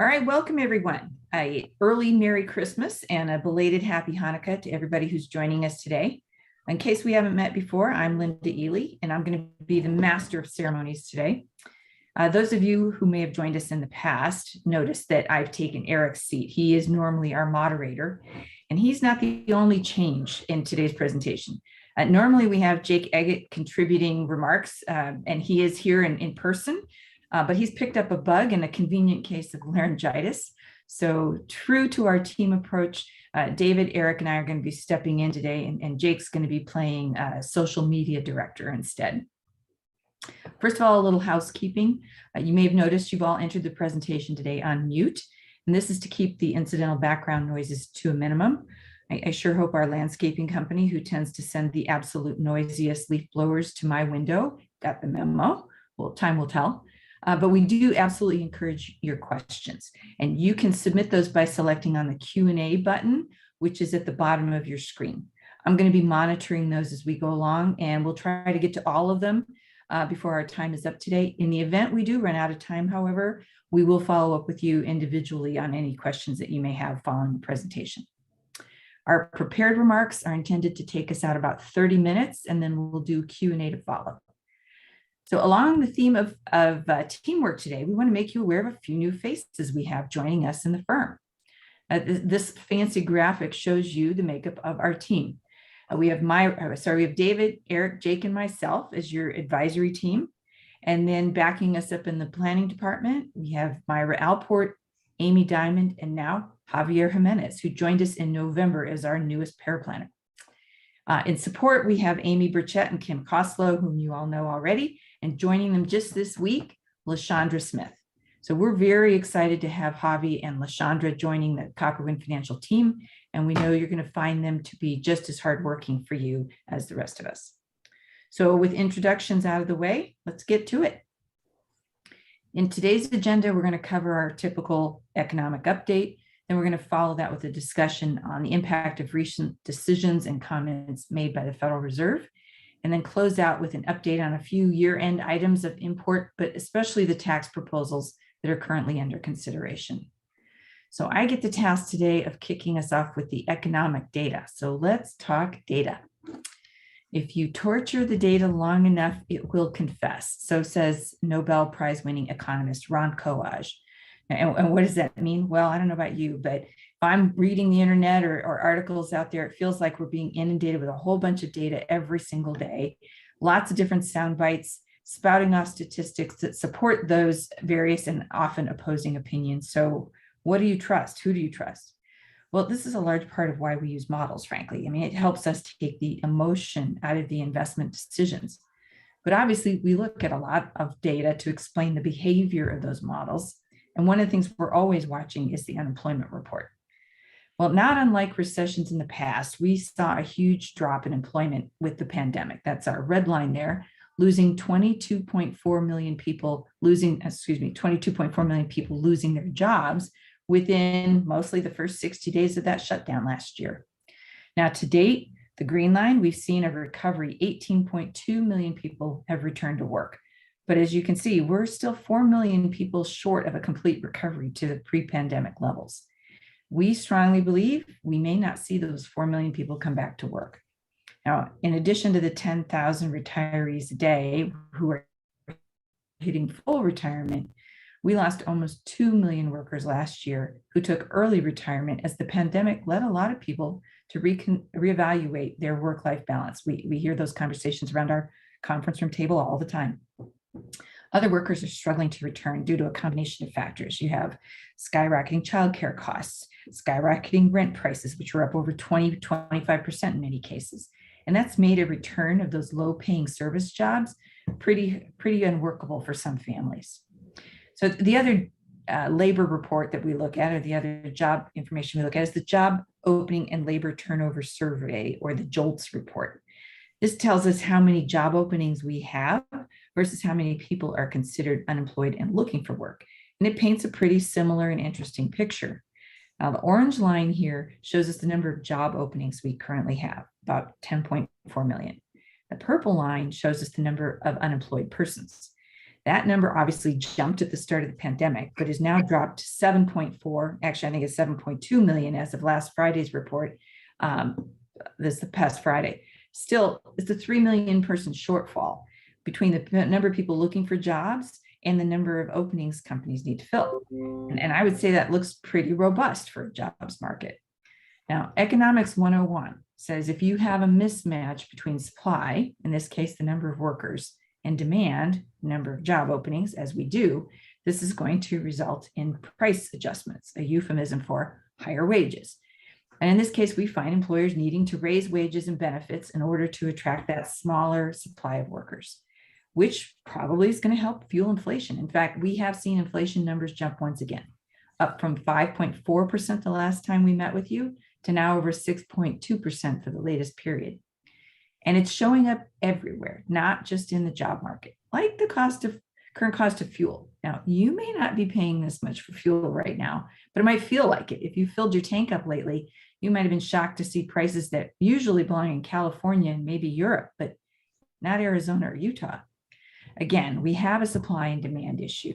All right, welcome everyone. A early Merry Christmas and a belated Happy Hanukkah to everybody who's joining us today. In case we haven't met before, I'm Linda Ely, and I'm going to be the master of ceremonies today. Those of you who may have joined us in the past notice that I've taken Eric's seat. He is normally our moderator, and he's not the only change in today's presentation. Normally, we have Jake Eggett contributing remarks, and he is here in person. But he's picked up a bug and a convenient case of laryngitis. So true to our team approach, David, Eric, and I are going to be stepping in today, and Jake's going to be playing social media director instead. First of all, a little housekeeping. You may have noticed you've all entered the presentation today on mute, and this is to keep the incidental background noises to a minimum. I sure hope our landscaping company, who tends to send the absolute noisiest leaf blowers to my window, got the memo. Well, time will tell. But we do absolutely encourage your questions, and you can submit those by selecting on the Q&A button, which is at the bottom of your screen. I'm going to be monitoring those as we go along, and we'll try to get to all of them before our time is up today. In the event we do run out of time, however, we will follow up with you individually on any questions that you may have following the presentation. Our prepared remarks are intended to take us out about 30 minutes, and then we'll do Q&A to follow. So along the theme of teamwork today, we want to make you aware of a few new faces we have joining us in the firm. This fancy graphic shows you the makeup of our team. We have David, Eric, Jake, and myself as your advisory team. And then backing us up in the planning department, we have Myra Alport, Amy Diamond, and now Javier Jimenez, who joined us in November as our newest paraplanner. In support, we have Amy Burchett and Kim Koslow, whom you all know already, and joining them just this week, LaShondra Smith. So we're very excited to have Javi and LaShondra joining the Copperwynd Financial team, and we know you're going to find them to be just as hardworking for you as the rest of us. So with introductions out of the way, let's get to it. In today's agenda, we're going to cover our typical economic update. Then we're going to follow that with a discussion on the impact of recent decisions and comments made by the Federal Reserve, and then close out with an update on a few year-end items of import, but especially the tax proposals that are currently under consideration. So I get the task today of kicking us off with the economic data. So let's talk data. If you torture the data long enough, it will confess. So says Nobel Prize-winning economist Ron Kowaj. And what does that mean? Well, I don't know about you, but if I'm reading the internet or articles out there, it feels like we're being inundated with a whole bunch of data every single day, lots of different sound bites, spouting off statistics that support those various and often opposing opinions. So what do you trust? Who do you trust? Well, this is a large part of why we use models, frankly. I mean, it helps us take the emotion out of the investment decisions. But obviously, we look at a lot of data to explain the behavior of those models. And one of the things we're always watching is the unemployment report. Well, not unlike recessions in the past, we saw a huge drop in employment with the pandemic. That's our red line there, losing 22.4 million people losing their jobs within mostly the first 60 days of that shutdown last year. Now, to date, the green line, we've seen a recovery. 18.2 million people have returned to work. But as you can see, we're still 4 million people short of a complete recovery to the pre-pandemic levels. We strongly believe we may not see those 4 million people come back to work. Now, in addition to the 10,000 retirees a day who are hitting full retirement, we lost almost 2 million workers last year who took early retirement as the pandemic led a lot of people to reevaluate their work-life balance. We hear those conversations around our conference room table all the time. Other workers are struggling to return due to a combination of factors. You have skyrocketing childcare costs, skyrocketing rent prices, which are up over 25% in many cases. And that's made a return of those low-paying service jobs pretty unworkable for some families. So the other labor report that we look at, or the other job information we look at, is the Job Opening and Labor Turnover Survey, or the JOLTS report. This tells us how many job openings we have versus how many people are considered unemployed and looking for work. And it paints a pretty similar and interesting picture. Now, the orange line here shows us the number of job openings we currently have, about 10.4 million. The purple line shows us the number of unemployed persons. That number obviously jumped at the start of the pandemic, but has now dropped to 7.4. Actually, I think it's 7.2 million as of last Friday's report. This is the past Friday. Still, it's a 3 million person shortfall between the number of people looking for jobs and the number of openings companies need to fill. And I would say that looks pretty robust for a jobs market. Now, Economics 101 says if you have a mismatch between supply, in this case, the number of workers, and demand, number of job openings, as we do, this is going to result in price adjustments, a euphemism for higher wages. And in this case, we find employers needing to raise wages and benefits in order to attract that smaller supply of workers, which probably is going to help fuel inflation. In fact, we have seen inflation numbers jump once again, up from 5.4% the last time we met with you to now over 6.2% for the latest period. And it's showing up everywhere, not just in the job market, like the current cost of fuel. Now, you may not be paying this much for fuel right now, but it might feel like it. If you filled your tank up lately, you might have been shocked to see prices that usually belong in California and maybe Europe, but not Arizona or Utah. Again, we have a supply and demand issue.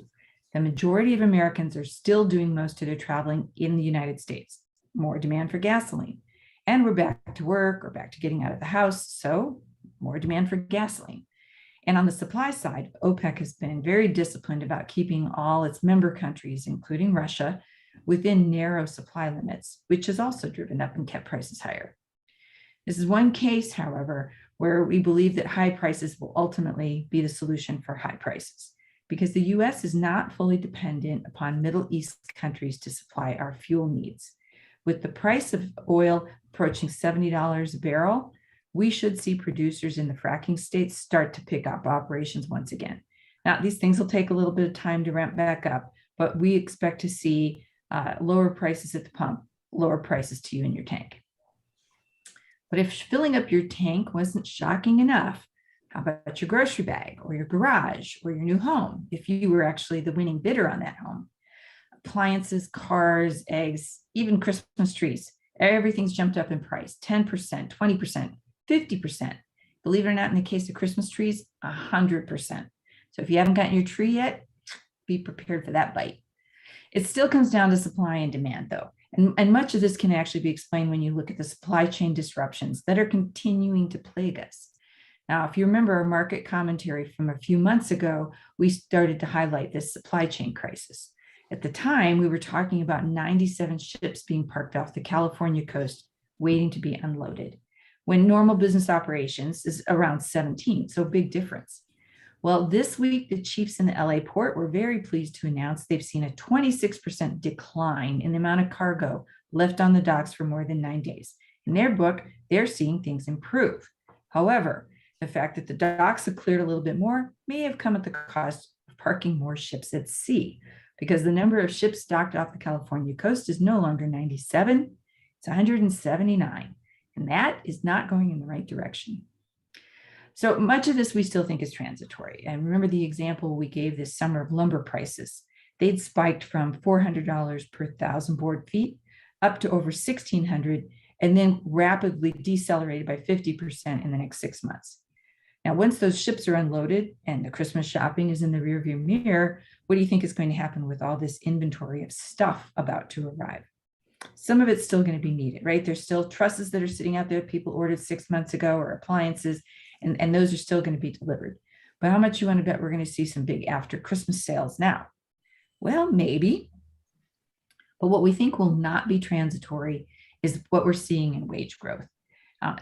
The majority of Americans are still doing most of their traveling in the United States. More demand for gasoline. And we're back to work or back to getting out of the house, so more demand for gasoline. And on the supply side, OPEC has been very disciplined about keeping all its member countries, including Russia, within narrow supply limits, which has also driven up and kept prices higher. This is one case, however, where we believe that high prices will ultimately be the solution for high prices, because the US is not fully dependent upon Middle East countries to supply our fuel needs. With the price of oil approaching $70 a barrel, we should see producers in the fracking states start to pick up operations once again. Now, these things will take a little bit of time to ramp back up, but we expect to see lower prices at the pump, lower prices to you in your tank. But if filling up your tank wasn't shocking enough, how about your grocery bag or your garage or your new home, if you were actually the winning bidder on that home? Appliances, cars, eggs, even Christmas trees, everything's jumped up in price, 10%, 20%, 50%. Believe it or not, in the case of Christmas trees, 100%. So if you haven't gotten your tree yet, be prepared for that bite. It still comes down to supply and demand, though. And much of this can actually be explained when you look at the supply chain disruptions that are continuing to plague us. Now, if you remember our market commentary from a few months ago, we started to highlight this supply chain crisis. At the time, we were talking about 97 ships being parked off the California coast waiting to be unloaded, when normal business operations is around 17, so big difference. Well, this week, the chiefs in the LA port were very pleased to announce they've seen a 26% decline in the amount of cargo left on the docks for more than 9 days. In their book, they're seeing things improve. However, the fact that the docks have cleared a little bit more may have come at the cost of parking more ships at sea, because the number of ships docked off the California coast is no longer 97, it's 179. And that is not going in the right direction. So much of this we still think is transitory. And remember the example we gave this summer of lumber prices. They'd spiked from $400 per 1,000 board feet up to over $1,600, and then rapidly decelerated by 50% in the next 6 months. Now, once those ships are unloaded and the Christmas shopping is in the rearview mirror, what do you think is going to happen with all this inventory of stuff about to arrive? Some of it's still going to be needed, right? There's still trusses that are sitting out there people ordered 6 months ago, or appliances, and those are still going to be delivered. But how much you want to bet we're going to see some big after Christmas sales now? Well, maybe. But what we think will not be transitory is what we're seeing in wage growth.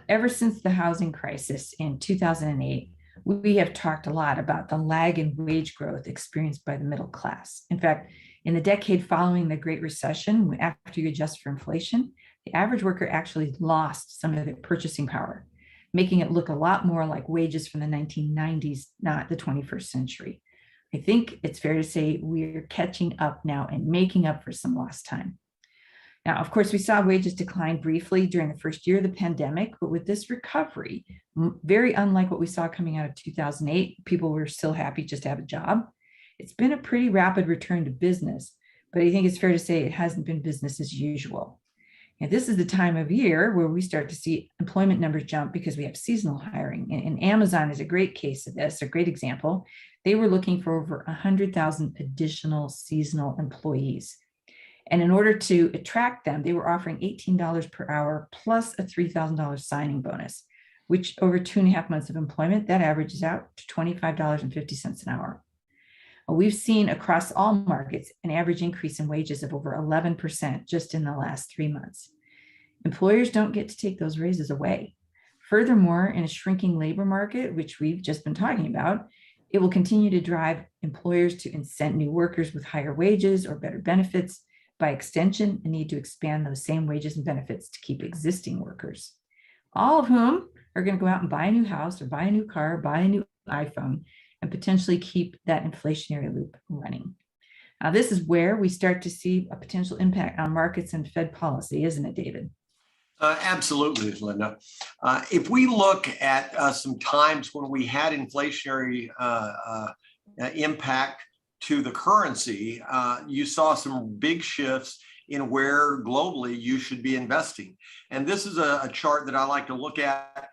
Ever since the housing crisis in 2008, we have talked a lot about the lag in wage growth experienced by the middle class. In fact, in the decade following the Great Recession, after you adjust for inflation, the average worker actually lost some of their purchasing power, making it look a lot more like wages from the 1990s, not the 21st century. I think it's fair to say we're catching up now and making up for some lost time. Now, of course, we saw wages decline briefly during the first year of the pandemic, but with this recovery, very unlike what we saw coming out of 2008, people were still happy just to have a job. It's been a pretty rapid return to business, but I think it's fair to say it hasn't been business as usual. And this is the time of year where we start to see employment numbers jump because we have seasonal hiring. And Amazon is a great case of this, a great example. they were looking for over 100,000 additional seasonal employees. And in order to attract them, they were offering $18 per hour plus a $3,000 signing bonus, which over 2.5 months of employment, that averages out to $25.50 an hour. We've seen across all markets an average increase in wages of over 11% just in the last 3 months. Employers don't get to take those raises away. Furthermore, in a shrinking labor market, which we've just been talking about, it will continue to drive employers to incent new workers with higher wages or better benefits. By extension, a need to expand those same wages and benefits to keep existing workers, all of whom are going to go out and buy a new house or buy a new car, buy a new iPhone, and potentially keep that inflationary loop running. Now, this is where we start to see a potential impact on markets and Fed policy, isn't it, David? Absolutely, Linda. If we look at some times when we had inflationary impact to the currency, you saw some big shifts in where globally you should be investing. And this is a chart that I like to look at.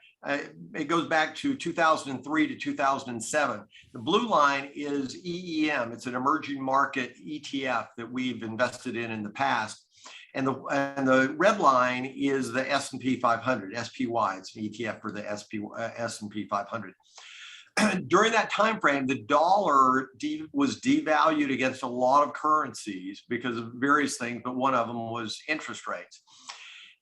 It goes back to 2003 to 2007. The blue line is EEM. It's an emerging market ETF that we've invested in the past. And the red line is the S&P 500, SPY. It's an ETF for the S&P 500. During that time frame, the dollar was devalued against a lot of currencies because of various things, but one of them was interest rates.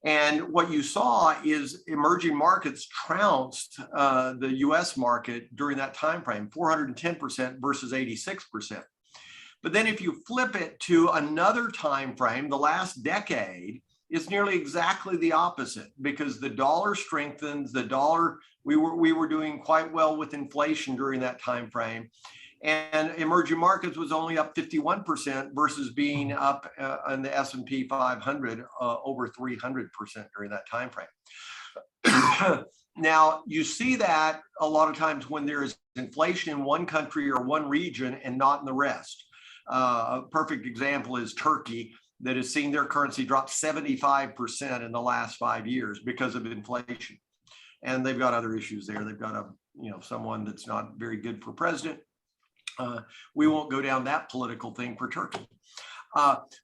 And what you saw is emerging markets trounced the U.S. market during that time frame, 410% versus 86%. But then if you flip it to another time frame, the last decade, it's nearly exactly the opposite, because the dollar strengthens. The dollar, we were doing quite well with inflation during that time frame, and emerging markets was only up 51% versus being up in the S&P 500 over 300% during that time frame. Now, you see that a lot of times when there is inflation in one country or one region and not in the rest. A perfect example is Turkey, that has seen their currency drop 75% in the last 5 years because of inflation. And they've got other issues there. They've got someone that's not very good for president. We won't go down that political thing for Turkey.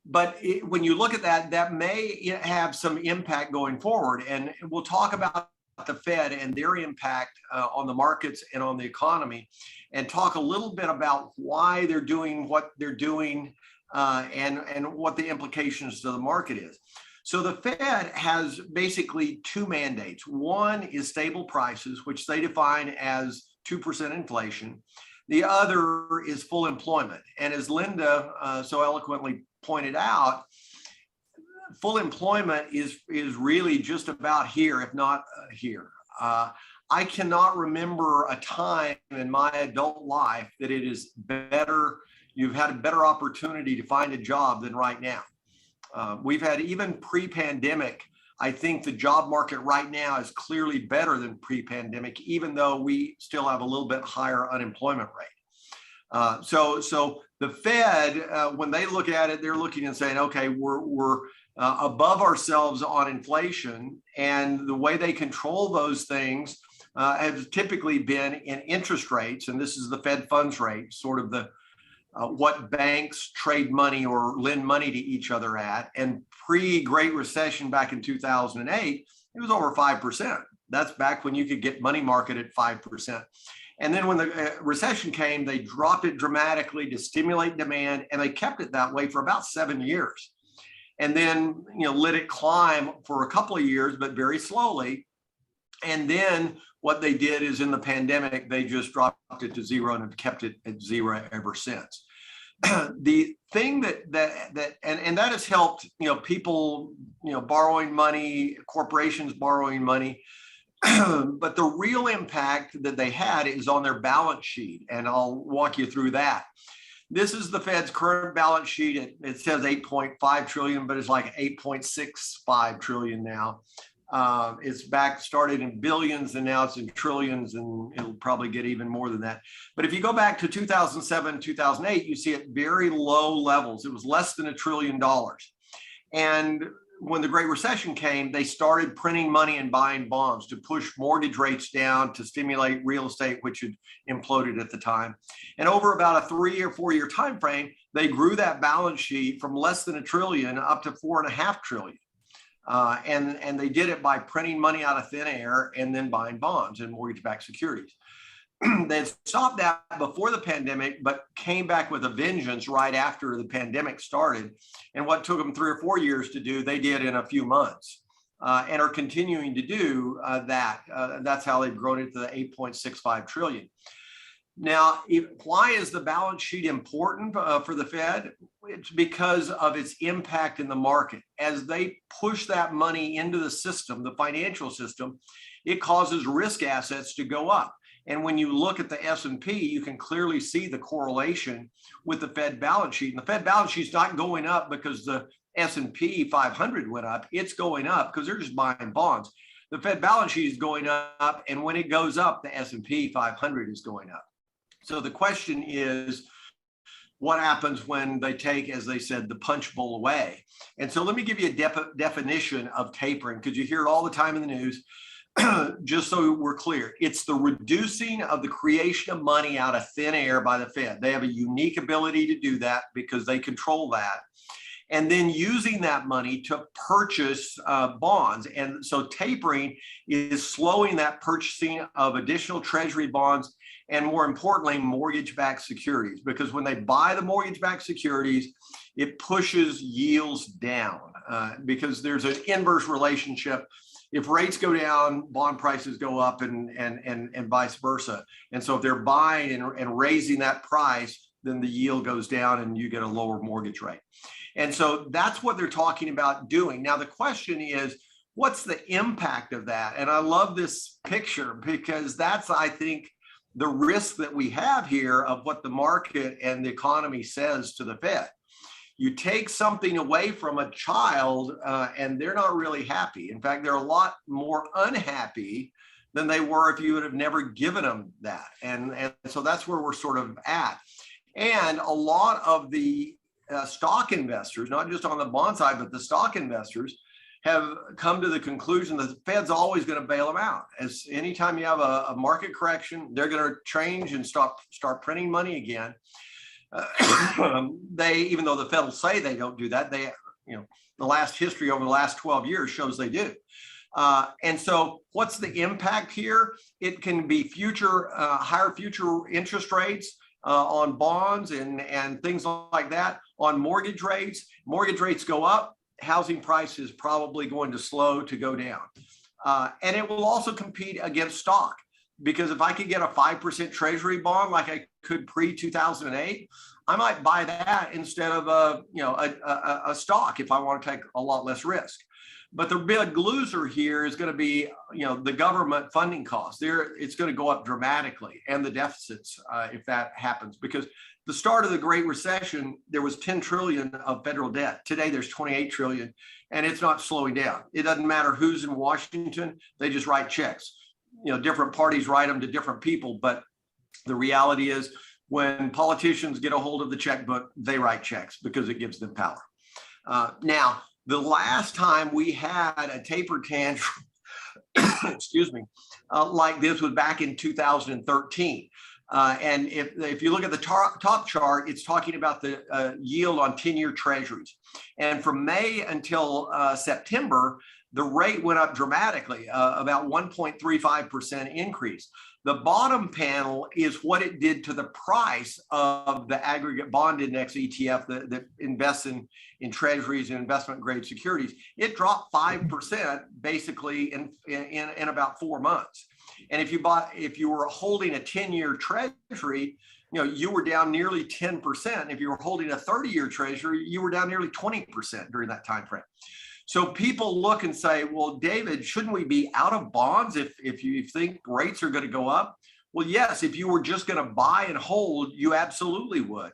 But when you look at that, that may have some impact going forward. And we'll talk about the Fed and their impact on the markets and on the economy, and talk a little bit about why they're doing what they're doing, and what the implications to the market is. So the Fed has basically two mandates. One is stable prices, which they define as 2% inflation. The other is full employment. And as Linda so eloquently pointed out, full employment is really just about here, if not here. I cannot remember a time in my adult life that it is better. You've had a better opportunity to find a job than right now. We've had, even pre-pandemic, I think the job market right now is clearly better than pre-pandemic, even though we still have a little bit higher unemployment rate. So the Fed, when they look at it, they're looking and saying, okay, we're above ourselves on inflation, and the way they control those things has typically been in interest rates, and this is the Fed funds rate, sort of the what banks trade money or lend money to each other at. And pre-Great Recession back in 2008, it was over 5%. That's back when you could get money market at 5%. And then when the recession came, they dropped it dramatically to stimulate demand, and they kept it that way for about 7 years. And then, let it climb for a couple of years, but very slowly. And then what they did is, in the pandemic, they just dropped it to zero and have kept it at zero ever since. The thing that has helped, people, borrowing money, corporations borrowing money. But the real impact that they had is on their balance sheet. And I'll walk you through that. This is the Fed's current balance sheet. It says 8.5 trillion, but it's like 8.65 trillion now. It's started in billions, and now it's in trillions, and it'll probably get even more than that. But if you go back to 2007, 2008, you see at very low levels. It was less than $1 trillion. And when the Great Recession came, they started printing money and buying bonds to push mortgage rates down to stimulate real estate, which had imploded at the time. And over about a 3 or 4 year time frame, they grew that balance sheet from less than $1 trillion up to $4.5 trillion. And they did it by printing money out of thin air and then buying bonds and mortgage-backed securities. They had stopped that before the pandemic, but came back with a vengeance right after the pandemic started. And what took them 3 or 4 years to do, they did in a few months, and are continuing to do that. That's how they've grown it to the 8.65 trillion. Now, why is the balance sheet important for the Fed? It's because of its impact in the market. As they push that money into the system, the financial system, it causes risk assets to go up. And when you look at the S&P, you can clearly see the correlation with the Fed balance sheet. And the Fed balance sheet is not going up because the S&P 500 went up. It's going up because they're just buying bonds. The Fed balance sheet is going up, and when it goes up, the S&P 500 is going up. So the question is, what happens when they take, as they said, the punch bowl away? And so let me give you a definition of tapering, because you hear it all the time in the news. Just so we're clear, it's the reducing of the creation of money out of thin air by the Fed. They have a unique ability to do that because they control that. And then using that money to purchase bonds. And so tapering is slowing that purchasing of additional treasury bonds and, more importantly, mortgage-backed securities. Because when they buy the mortgage-backed securities, it pushes yields down because there's an inverse relationship. If rates go down, bond prices go up, and vice versa. And so if they're buying and raising that price, then the yield goes down and you get a lower mortgage rate. And so that's what they're talking about doing. Now, the question is, what's the impact of that? And I love this picture because that's, I think, the risk that we have here of what the market and the economy says to the Fed. You take something away from a child and they're not really happy. In fact, they're a lot more unhappy than they were if you would have never given them that. And so that's where we're sort of at. And a lot of the stock investors, not just on the bond side, but the stock investors have come to the conclusion that the Fed's always going to bail them out. As anytime you have a market correction, they're going to change and start printing money again. Even though the Fed will say they don't do that, the last history over the last 12 years shows they do. And so what's the impact here? It can be higher future interest rates on bonds and things like that. On mortgage rates go up, housing price is probably going to slow to go down. And it will also compete against stock. Because if I could get a 5% treasury bond like I could pre-2008, I might buy that instead of a stock if I want to take a lot less risk. But the big loser here is going to be the government funding costs. It's going to go up dramatically, and the deficits if that happens. Because the start of the Great Recession, there was 10 trillion of federal debt. Today there's 28 trillion, and it's not slowing down. It doesn't matter who's in Washington; they just write checks. Different parties write them to different people, but the reality is when politicians get a hold of the checkbook, they write checks because it gives them power. Now, the last time we had a taper tantrum, excuse me, like this was back in 2013. And if you look at the top chart, it's talking about the yield on 10-year treasuries. And from May until September, the rate went up dramatically, about 1.35% increase. The bottom panel is what it did to the price of the aggregate bond index ETF that invests in treasuries and investment grade securities. It dropped 5% basically in about 4 months. And if you were holding a 10-year treasury, you were down nearly 10%. If you were holding a 30-year treasury, you were down nearly 20% during that time frame. So people look and say, well, David, shouldn't we be out of bonds if you think rates are going to go up? Well, yes, if you were just going to buy and hold, you absolutely would.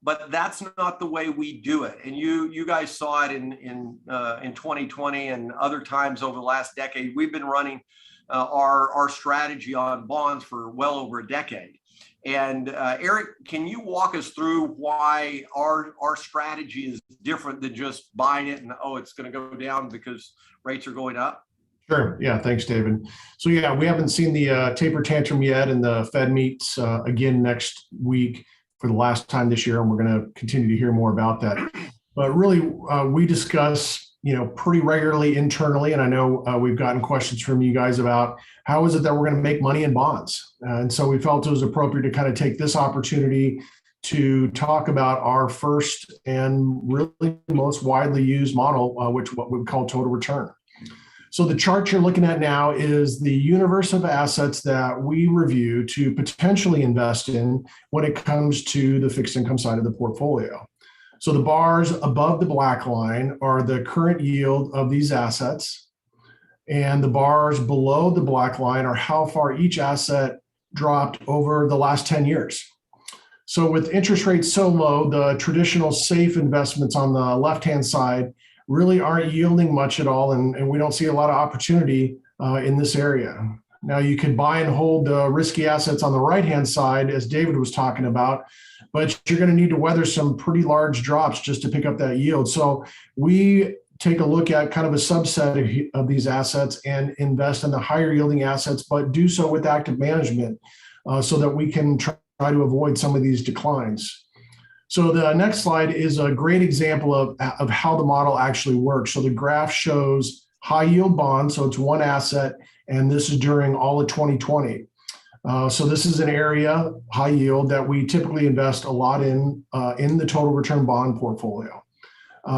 But that's not the way we do it. And you guys saw it in 2020 and other times over the last decade. We've been running our strategy on bonds for well over a decade. And Eric, can you walk us through why our strategy is different than just buying it and, oh, it's going to go down because rates are going up? Sure. Yeah. Thanks, David. So yeah, we haven't seen the taper tantrum yet, and the Fed meets again next week for the last time this year, and we're going to continue to hear more about that. But really, we discuss, pretty regularly internally, and I know we've gotten questions from you guys about how is it that we're going to make money in bonds, and so we felt it was appropriate to kind of take this opportunity to talk about our first and really most widely used model, which what we call total return. So the chart you're looking at now is the universe of assets that we review to potentially invest in when it comes to the fixed income side of the portfolio. So the bars above the black line are the current yield of these assets, and the bars below the black line are how far each asset dropped over the last 10 years. So with interest rates so low, the traditional safe investments on the left-hand side really aren't yielding much at all, and we don't see a lot of opportunity in this area. Now, you could buy and hold the risky assets on the right-hand side, as David was talking about, but you're going to need to weather some pretty large drops just to pick up that yield. So we take a look at kind of a subset of these assets and invest in the higher yielding assets, but do so with active management so that we can try to avoid some of these declines. So the next slide is a great example of how the model actually works. So the graph shows high yield bonds. So it's one asset, and this is during all of 2020. So this is an area, high yield, that we typically invest a lot in the total return bond portfolio.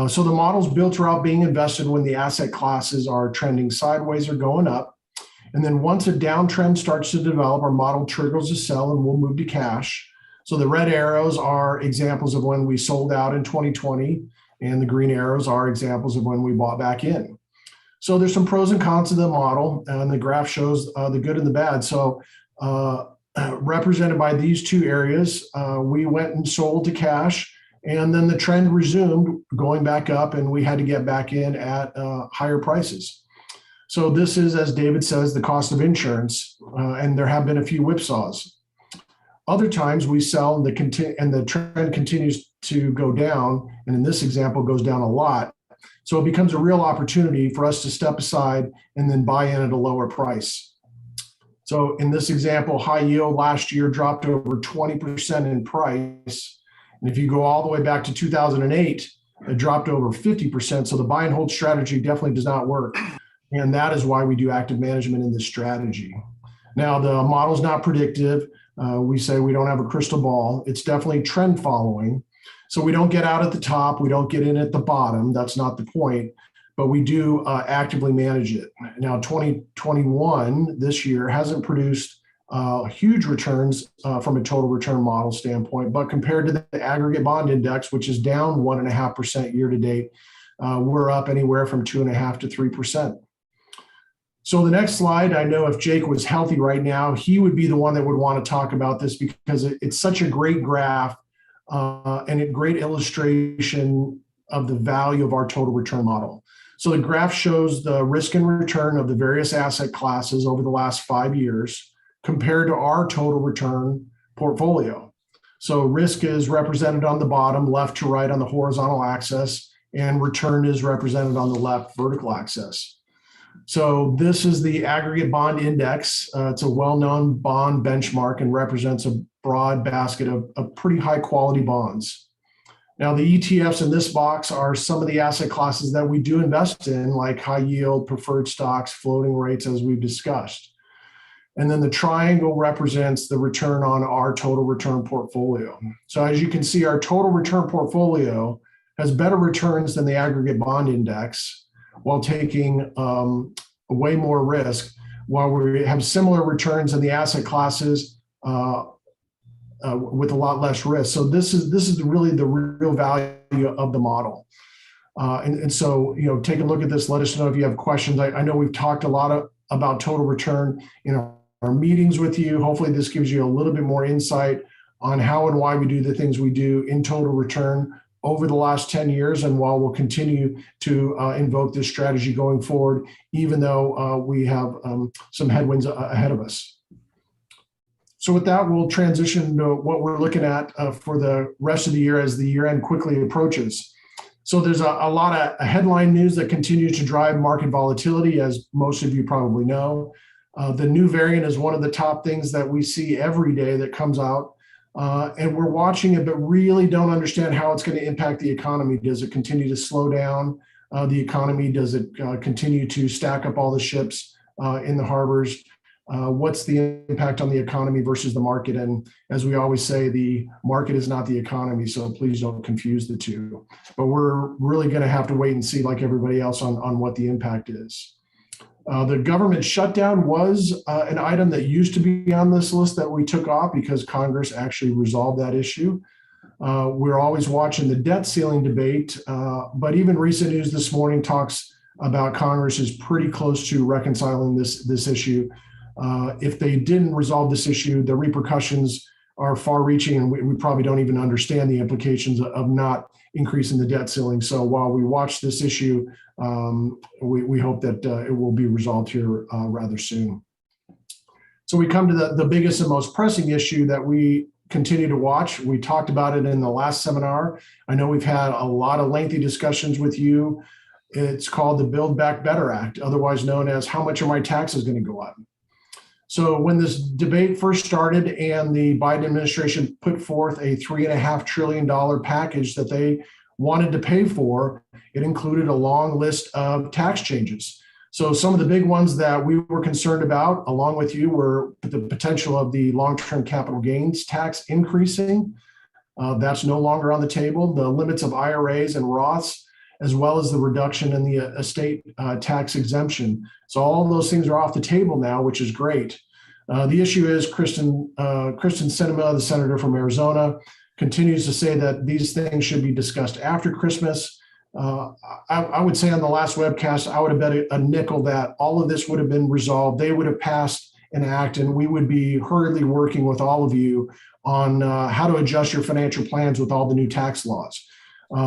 So the model's built around being invested when the asset classes are trending sideways or going up. And then once a downtrend starts to develop, our model triggers a sell and we'll move to cash. So the red arrows are examples of when we sold out in 2020, and the green arrows are examples of when we bought back in. So there's some pros and cons to the model, and the graph shows the good and the bad. So represented by these two areas, we went and sold to cash, and then the trend resumed going back up, and we had to get back in at higher prices. So this is, as David says, the cost of insurance, and there have been a few whipsaws. Other times we sell and the trend continues to go down, and in this example goes down a lot. So it becomes a real opportunity for us to step aside and then buy in at a lower price. So in this example, high yield last year dropped over 20% in price. And if you go all the way back to 2008, it dropped over 50%. So the buy and hold strategy definitely does not work. And that is why we do active management in this strategy. Now, the model's not predictive. We say we don't have a crystal ball. It's definitely trend following. So we don't get out at the top. We don't get in at the bottom. That's not the point. But we do actively manage it. Now, 2021, this year, hasn't produced huge returns from a total return model standpoint. But compared to the aggregate bond index, which is down 1.5% year to date, we're up anywhere from 2.5% to 3%. So the next slide, I know if Jake was healthy right now, he would be the one that would want to talk about this because it's such a great graph and a great illustration of the value of our total return model. So the graph shows the risk and return of the various asset classes over the last 5 years compared to our total return portfolio. So risk is represented on the bottom, left to right on the horizontal axis, and return is represented on the left vertical axis. So this is the aggregate bond index. It's a well-known bond benchmark and represents a broad basket of pretty high quality bonds. Now, the ETFs in this box are some of the asset classes that we do invest in, like high yield, preferred stocks, floating rates, as we've discussed. And then the triangle represents the return on our total return portfolio. So as you can see, our total return portfolio has better returns than the aggregate bond index, while taking way more risk, while we have similar returns in the asset classes with a lot less risk. So this is really the real value of the model. And so, take a look at this. Let us know if you have questions. I know we've talked a lot about total return in our meetings with you. Hopefully this gives you a little bit more insight on how and why we do the things we do in total return over the last 10 years, and while we'll continue to invoke this strategy going forward, even though we have some headwinds ahead of us. So with that, we'll transition to what we're looking at for the rest of the year as the year end quickly approaches. So there's a lot of headline news that continues to drive market volatility, as most of you probably know. The new variant is one of the top things that we see every day that comes out. And we're watching it, but really don't understand how it's going to impact the economy. Does it continue to slow down the economy? Does it continue to stack up all the ships in the harbors? What's the impact on the economy versus the market? And as we always say, the market is not the economy, so please don't confuse the two. But we're really going to have to wait and see, like everybody else, on what the impact is. The government shutdown was an item that used to be on this list that we took off because Congress actually resolved that issue. We're always watching the debt ceiling debate, but even recent news this morning talks about Congress is pretty close to reconciling this issue. If they didn't resolve this issue, the repercussions are far-reaching, and we probably don't even understand the implications of not increasing the debt ceiling. So while we watch this issue, we hope that it will be resolved here rather soon. So we come to the biggest and most pressing issue that we continue to watch. We talked about it in the last seminar. I know we've had a lot of lengthy discussions with you. It's called the Build Back Better Act, otherwise known as how much are my taxes going to go up? So when this debate first started and the Biden administration put forth a $3.5 trillion package that they wanted to pay for, it included a long list of tax changes. So some of the big ones that we were concerned about, along with you, were the potential of the long-term capital gains tax increasing. That's no longer on the table. The limits of IRAs and Roths, as well as the reduction in the estate tax exemption. So all those things are off the table now, which is great. The issue is Kristen Sinema, the senator from Arizona, continues to say that these things should be discussed after Christmas. I would say on the last webcast, I would have bet a nickel that all of this would have been resolved. They would have passed an act, and we would be hurriedly working with all of you on how to adjust your financial plans with all the new tax laws.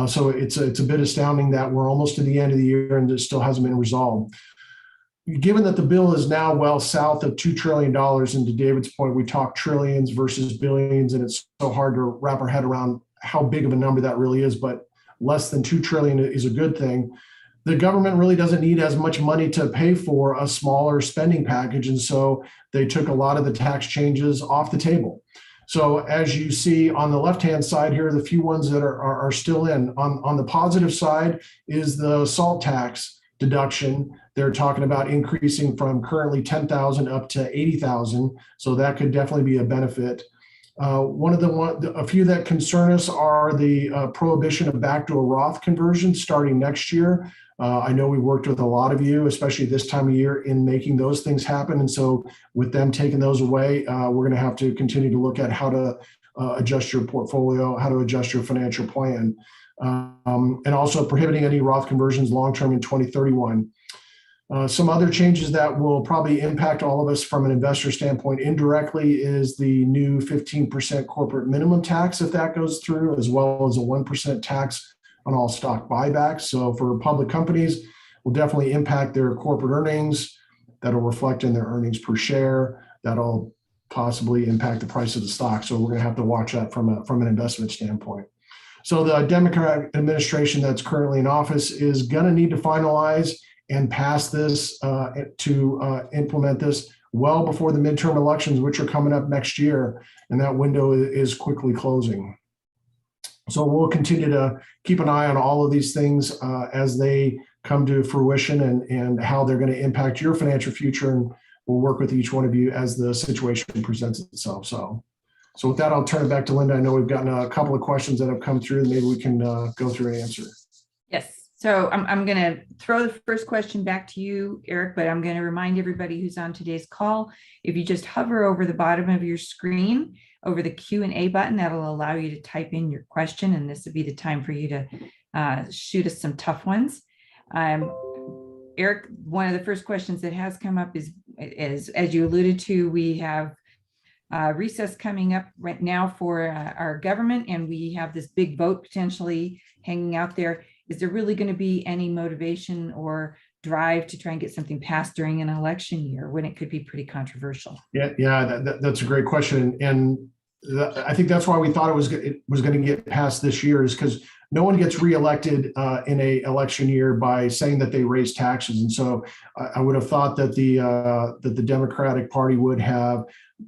So it's a bit astounding that we're almost to the end of the year and it still hasn't been resolved. Given that the bill is now well south of $2 trillion, and to David's point, we talk trillions versus billions, and it's so hard to wrap our head around how big of a number that really is, but less than 2 trillion is a good thing. The government really doesn't need as much money to pay for a smaller spending package, and so they took a lot of the tax changes off the table. So as you see on the left-hand side here, the few ones that are still in. On the positive side is the SALT tax deduction. They're talking about increasing from currently 10,000 up to 80,000. So that could definitely be a benefit. A few that concern us are the prohibition of backdoor Roth conversion starting next year. I know we worked with a lot of you, especially this time of year, in making those things happen. And so with them taking those away, we're going to have to continue to look at how to adjust your portfolio, how to adjust your financial plan, and also prohibiting any Roth conversions long-term in 2031. Some other changes that will probably impact all of us from an investor standpoint indirectly is the new 15% corporate minimum tax, if that goes through, as well as a 1% tax on all stock buybacks. So for public companies, will definitely impact their corporate earnings. That'll reflect in their earnings per share. That'll possibly impact the price of the stock. So we're going to have to watch that from an investment standpoint. So the Democratic administration that's currently in office is going to need to finalize and pass this to implement this well before the midterm elections, which are coming up next year. And that window is quickly closing. So we'll continue to keep an eye on all of these things as they come to fruition and how they're going to impact your financial future. And we'll work with each one of you as the situation presents itself. So with that, I'll turn it back to Linda. I know we've gotten a couple of questions that have come through. Maybe we can go through and answer. Yes. So I'm going to throw the first question back to you, Eric, but I'm going to remind everybody who's on today's call, if you just hover over the bottom of your screen, over the Q&A button, that'll allow you to type in your question, and this would be the time for you to shoot us some tough ones. Eric, one of the first questions that has come up is as you alluded to, we have recess coming up right now for our government, and we have this big vote potentially hanging out there. is there really going to be any motivation or drive to try and get something passed during an election year when it could be pretty controversial? Yeah, that's a great question. And I think that's why we thought it was going to get passed this year, is because no one gets reelected in a election year by saying that they raise taxes. And so I would have thought that the Democratic Party would have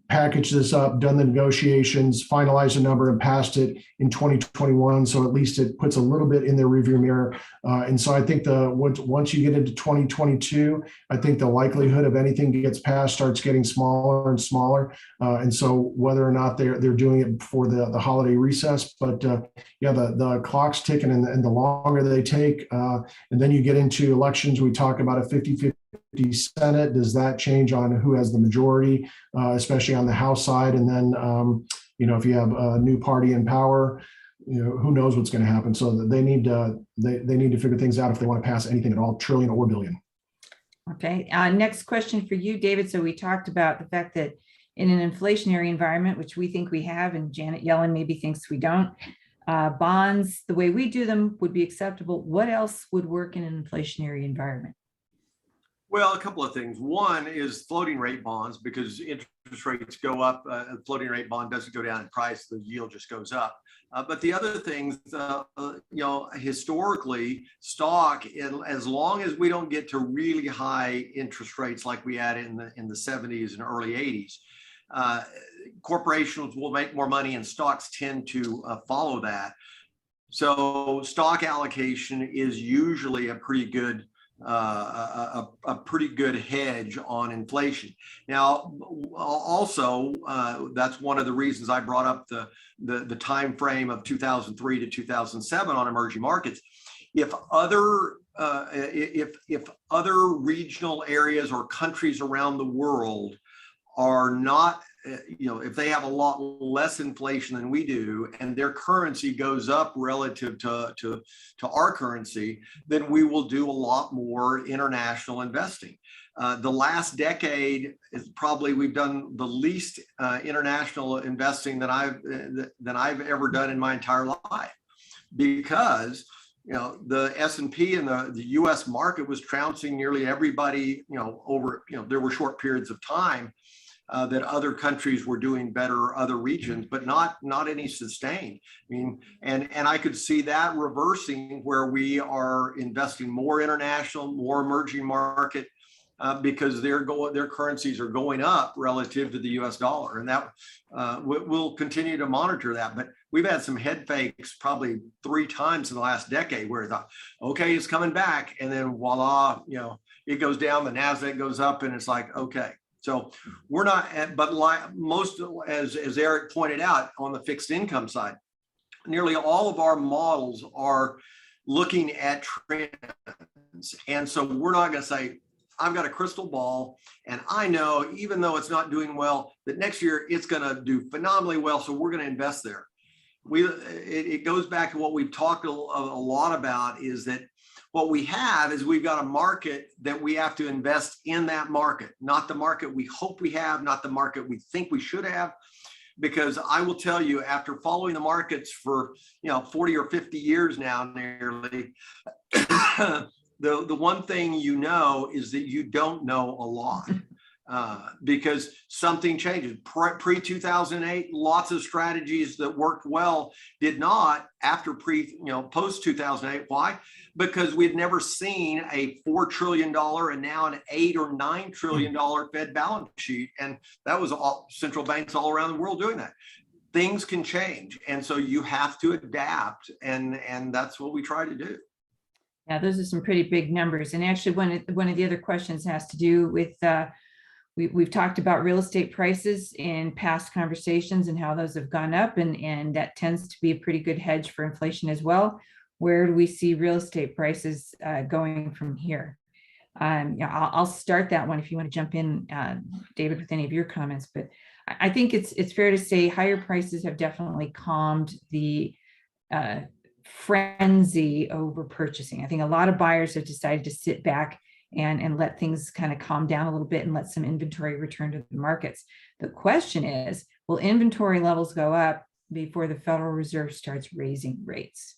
packaged this up, done the negotiations, finalized a number, and passed it in 2021. So at least it puts a little bit in their rearview mirror. And so I think once you get into 2022, I think the likelihood of anything gets passed starts getting smaller and smaller. And so whether or not they're doing it before the holiday recess, but yeah, the clock's ticking, and the longer they take, and then you get into elections, we talk about a 50-50 Senate. Does that change on who has the majority, especially on the House side? And then, if you have a new party in power, who knows what's going to happen? So they need to figure things out if they want to pass anything at all, trillion or billion. Okay. Next question for you, David. So we talked about the fact that in an inflationary environment, which we think we have, and Janet Yellen maybe thinks we don't, bonds, the way we do them, would be acceptable. What else would work in an inflationary environment? Well, a couple of things. One is floating rate bonds, because interest rates go up. A floating rate bond doesn't go down in price; the yield just goes up. But the other things, historically, stock, as long as we don't get to really high interest rates like we had in the 70s and early 80s, corporations will make more money, and stocks tend to follow that. So stock allocation is usually a pretty good hedge on inflation. Now, also, that's one of the reasons I brought up the time frame of 2003 to 2007 on emerging markets. If other regional areas or countries around the world are not, if they have a lot less inflation than we do, and their currency goes up relative to our currency, then we will do a lot more international investing. The last decade is probably we've done the least international investing that I've ever done in my entire life, because the S&P and the U.S. market was trouncing nearly everybody. There were short periods of time that other countries were doing better, other regions, but not any sustained. I mean, and I could see that reversing, where we are investing more international, more emerging market, because their currencies are going up relative to the U.S. dollar, and that we'll continue to monitor that. But we've had some head fakes probably 3 times in the last decade, where I thought, okay, it's coming back, and then voila, it goes down, the NASDAQ goes up, and it's like, okay. So we're not, but like most, as Eric pointed out, on the fixed income side, nearly all of our models are looking at trends. And so we're not going to say, I've got a crystal ball, and I know, even though it's not doing well, that next year it's going to do phenomenally well, so we're going to invest there. It goes back to what we've talked a lot about, is that what we have is we've got a market that we have to invest in, that market, not the market we hope we have, not the market we think we should have. Because I will tell you, after following the markets for 40 or 50 years now, nearly, the one thing is that you don't know a lot. Because something changes. Pre-2008, lots of strategies that worked well did not after post-2008. Why? Because we'd never seen a $4 trillion and now an $8 or $9 trillion Fed balance sheet. And that was all central banks all around the world doing that. Things can change. And so you have to adapt. And that's what we try to do. Yeah, those are some pretty big numbers. And actually, one of the other questions has to do with we've talked about real estate prices in past conversations and how those have gone up, and that tends to be a pretty good hedge for inflation as well. Where do we see real estate prices going from here? I'll start that one if you want to jump in, David, with any of your comments. But I think it's fair to say higher prices have definitely calmed the frenzy over purchasing. I think a lot of buyers have decided to sit back and let things kind of calm down a little bit and let some inventory return to the markets. The question is, will inventory levels go up before the Federal Reserve starts raising rates?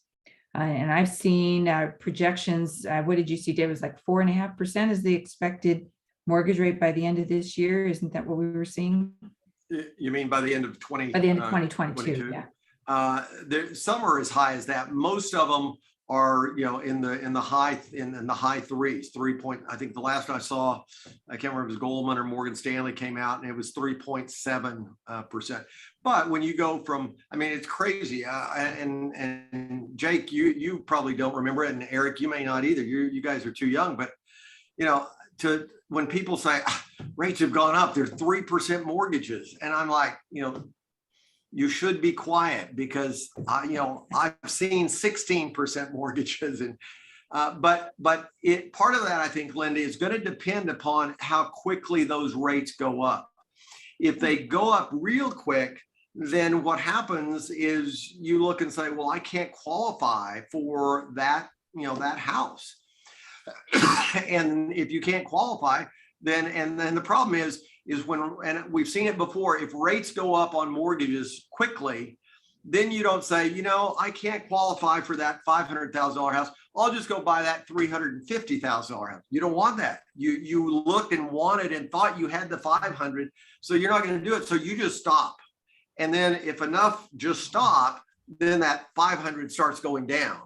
And I've seen projections. What did you see, Dave? It was like 4.5% is the expected mortgage rate by the end of this year. Isn't that what we were seeing? You mean by the end of 2022? Yeah. Some are as high as that. Most of them are, in the high threes, 3 I think the last I saw, I can't remember if it was Goldman or Morgan Stanley came out and it was 3.7%. But when you go from, it's crazy. And Jake, you probably don't remember it, and Eric, you may not either. You guys are too young, but when people say rates have gone up, they're 3% mortgages, and I'm like, you should be quiet, because I've seen 16% mortgages, and but part of that, I think, Linda, is going to depend upon how quickly those rates go up. If they go up real quick, then what happens is you look and say, well, I can't qualify for that, that house. And if you can't qualify, then the problem is when, and we've seen it before, if rates go up on mortgages quickly, then you don't say, I can't qualify for that $500,000 house. I'll just go buy that $350,000 house. You don't want that. You looked and wanted and thought you had the 500, so you're not going to do it. So you just stop. And then if enough just stop, then that 500 starts going down.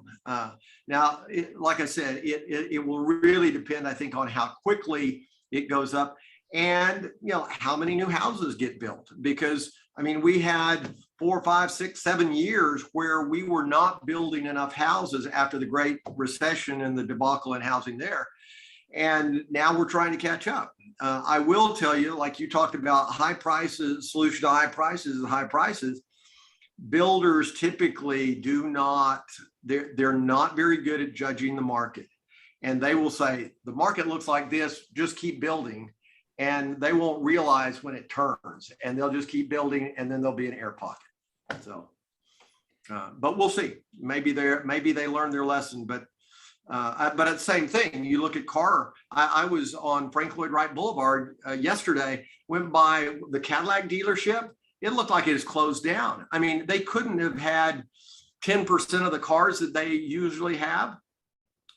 Now, like I said, it will really depend, I think, on how quickly it goes up, and how many new houses get built. Because we had 4, 5, 6, 7 years where we were not building enough houses after the Great Recession and the debacle in housing there, and now we're trying to catch up. I will tell you, like you talked about, high prices, solution to high prices is high prices. Builders typically do not, they're not very good at judging the market. And they will say, the market looks like this, just keep building. And they won't realize when it turns, and they'll just keep building, and then there'll be an air pocket. So, but we'll see. Maybe they learned their lesson, but at the same thing, you look at car. I was on Frank Lloyd Wright Boulevard yesterday, went by the Cadillac dealership. It looked like it is closed down. They couldn't have had 10% of the cars that they usually have.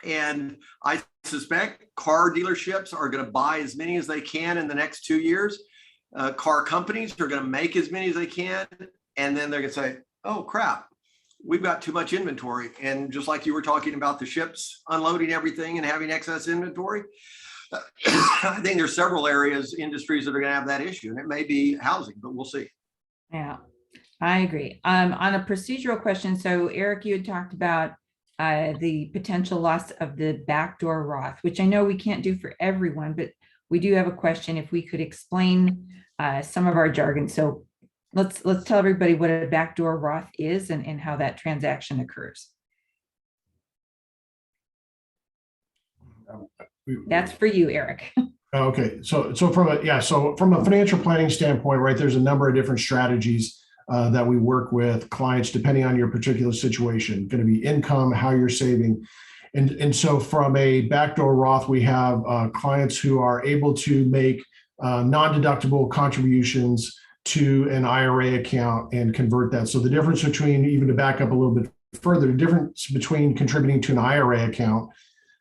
And I suspect car dealerships are going to buy as many as they can in the next 2 years. Car companies are going to make as many as they can. And then they're going to say, oh, crap, we've got too much inventory. And just like you were talking about the ships unloading everything and having excess inventory, I think there's several industries that are going to have that issue. And it may be housing, but we'll see. Yeah, I agree. On a procedural question, so Eric, you had talked about the potential loss of the backdoor Roth, which I know we can't do for everyone, but we do have a question if we could explain some of our jargon. So let's tell everybody what a backdoor Roth is and how that transaction occurs. That's for you, Eric. Okay, so from a financial planning standpoint, right, there's a number of different strategies that we work with clients depending on your particular situation. Going to be income, how you're saving, and so from a backdoor Roth, we have clients who are able to make non-deductible contributions to an IRA account and convert that. So the difference between, even to back up a little bit further, the difference between contributing to an IRA account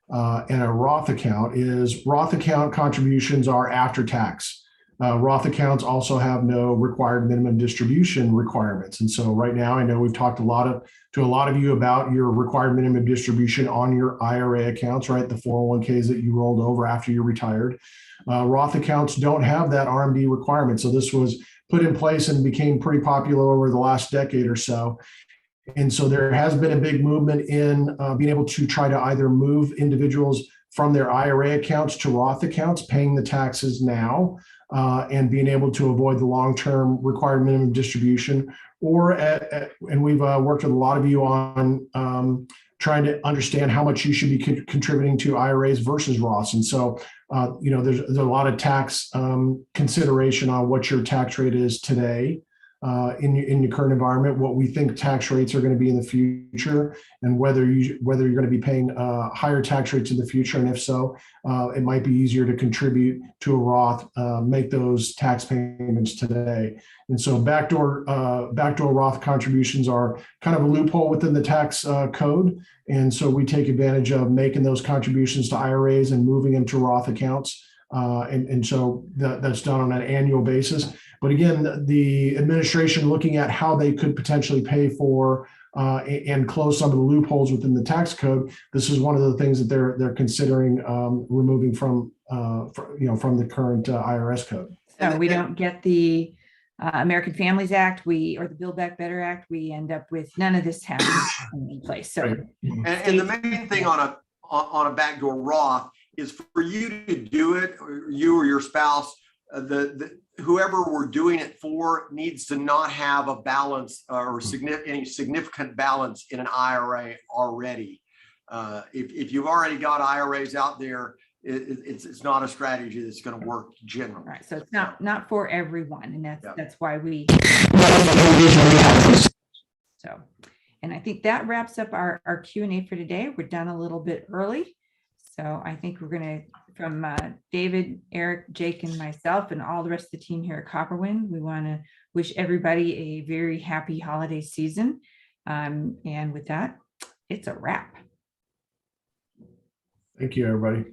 and a Roth account is Roth account contributions are after tax. Roth accounts also have no required minimum distribution requirements. And so right now, I know we've talked to a lot of you about your required minimum distribution on your IRA accounts, right? The 401ks that you rolled over after you retired. Roth accounts don't have that RMD requirement. So this was put in place and became pretty popular over the last decade or so. And so there has been a big movement in being able to try to either move individuals from their IRA accounts to Roth accounts, paying the taxes now, and being able to avoid the long-term required minimum distribution. And we've worked with a lot of you on trying to understand how much you should be contributing to IRAs versus Roths. And so, there's a lot of tax consideration on what your tax rate is today. in your current environment, what we think tax rates are going to be in the future, and whether you're going to be paying higher tax rates in the future, and if so, it might be easier to contribute to a Roth, make those tax payments today. And so backdoor Roth contributions are kind of a loophole within the tax code, and so we take advantage of making those contributions to IRAs and moving them to Roth accounts. And so that's done on an annual basis. But again, the administration looking at how they could potentially pay for and close some of the loopholes within the tax code. This is one of the things that they're considering removing from the current IRS code. So we don't get the American Families Act, or the Build Back Better Act. We end up with none of this happening in place. So, right. And the main thing on a backdoor Roth is for you to do it, or you or your spouse, whoever we're doing it for needs to not have a balance or any significant balance in an IRA already. If you've already got IRAs out there, it's not a strategy that's going to work generally. Right. So it's not for everyone, and that's why we. So, and I think that wraps up our Q&A for today. We're done a little bit early. So I think we're going to, from David, Eric, Jake, and myself, and all the rest of the team here at Copperwynd, we want to wish everybody a very happy holiday season. And with that, it's a wrap. Thank you, everybody.